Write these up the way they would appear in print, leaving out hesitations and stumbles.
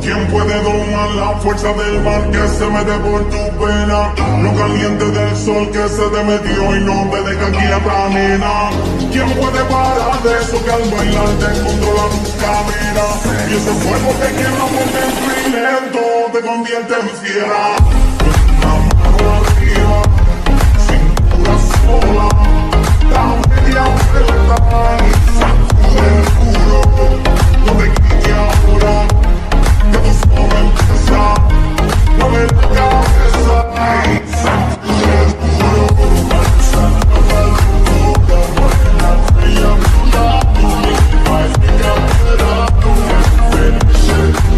¿Quién puede domar la fuerza del mar que se mete por tu pena? Lo caliente del sol que se te metió y no te deja quieta, nena. ¿Quién puede parar de eso que al bailar te controla tu cadera? Y ese fuego que quema por dentro y lento te convierte en fiera. Una mano arriba, cintura sola, da media vuelta y sacude duro. No te quites ahora, que tu solo empieza. Mueve la cabeza y sacude duro. Sacude duro, mueve la fría luna. Vai ficar pelado, feliz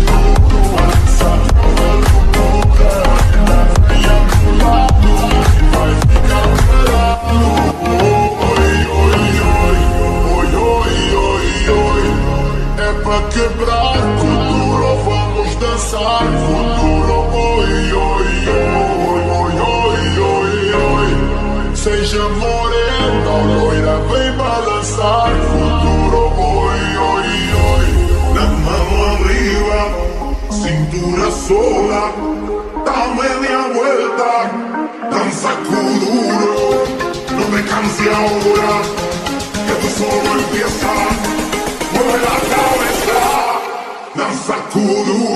duro. Sacude duro, la fría luna. Vai ficar pelado. Oi, oi, oi, oi, oi, oi, oi. É pra quebrar futuro, vamos dançar futuro. Oi, oi, oi, oi, oi, oi, oi. Seja morena, loira, vem balançar futuro. Oi, oi, oi. Las manos arriba, cintura sola, da media vuelta, danza kuduro. No te canses ahora, que tú solo empiezas. Mueve la cabeza, danza kuduro.